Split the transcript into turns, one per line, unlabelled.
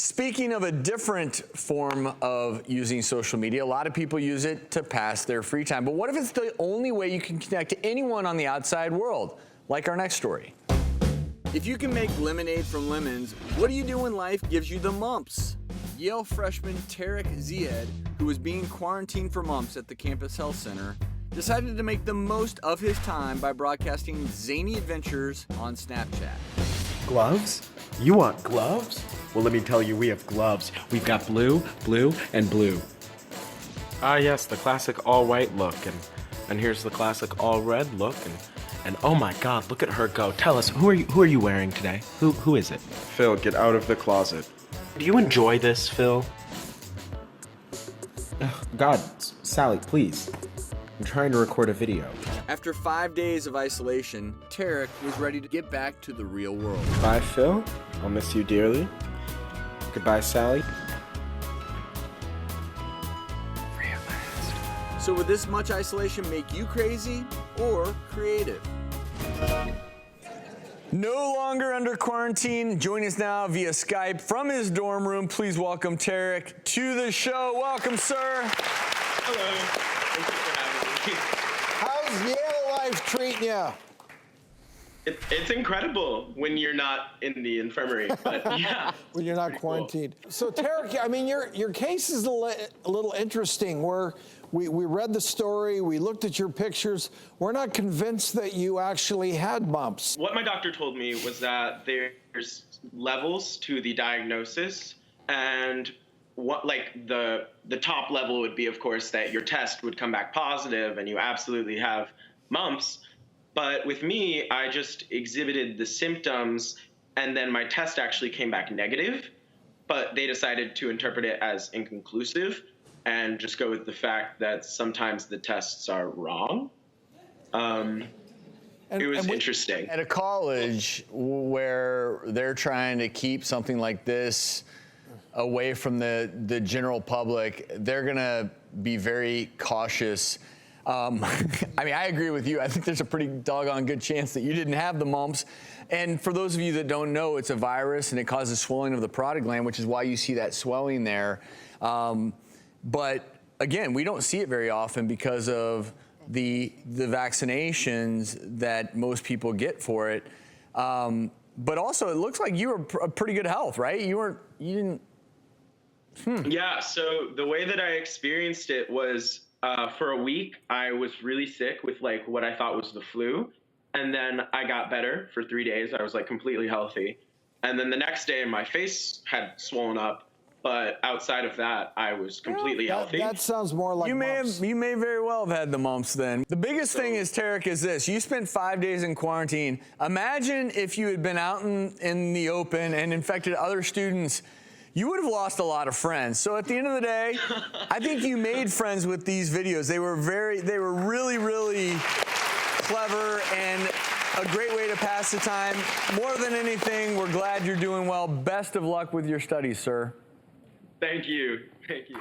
Speaking of a different form of using social media, a lot of people use it to pass their free time. But what if it's the only way you can connect to anyone on the outside world? Like our next story. If you can make lemonade from lemons, what do you do when life gives you the mumps? Yale freshman Tarek, who was being quarantined for mumps at the campus health center, decided to make the most of his time by broadcasting zany adventures on Snapchat.
Gloves? You want gloves? Well, let me tell you, we have gloves. We've got blue, blue, and blue.
Ah, yes, the classic all-white look, and here's the classic all-red look, and oh my God, look at her go. Tell us, who are you wearing today? Who is it?
Phil, get out of the closet.
Do you enjoy this, Phil?
Ugh, God, Sally, please. I'm trying to record a video.
After 5 days of isolation, Tarek was ready to get back to the real world.
Bye, Phil. I'll miss you dearly. Goodbye, Sally.
So would this much isolation make you crazy or creative? No longer under quarantine. Join us now via Skype from his dorm room. Please welcome Tarek to the show. Welcome, sir.
Hello. Thank you for having me.
How's Yale life treating you?
It's incredible when you're not in the infirmary, but yeah.
When you're not quarantined. Cool. So Tarek, I mean, your case is a little interesting. We read the story, we looked at your pictures. We're not convinced that you actually had mumps.
What my doctor told me was that there's levels to the diagnosis, and what the top level would be, of course, that your test would come back positive and you absolutely have mumps. But with me, I just exhibited the symptoms, and then my test actually came back negative, but they decided to interpret it as inconclusive and just go with the fact that sometimes the tests are wrong. It was interesting.
At a college where they're trying to keep something like this away from the general public, they're gonna be very cautious. I mean, I agree with you. I think there's a pretty doggone good chance that you didn't have the mumps. And for those of you that don't know, it's a virus and it causes swelling of the parotid gland, which is why you see that swelling there. But again, we don't see it very often because of the vaccinations that most people get for it. But also, it looks like you were pretty good health, right? You didn't.
Yeah. So the way that I experienced it was, for a week, I was really sick with what I thought was the flu. And then I got better for 3 days. I was completely healthy. And then the next day my face had swollen up. But outside of that, I was completely healthy.
That sounds more like mumps.
You may very well have had the mumps then. The biggest thing is, Tarek, is this. You spent 5 days in quarantine. Imagine if you had been out in the open and infected other students. You would have lost a lot of friends. So at the end of the day, I think you made friends with these videos. They were really, really clever and a great way to pass the time. More than anything, we're glad you're doing well. Best of luck with your studies, sir.
Thank you. Thank you.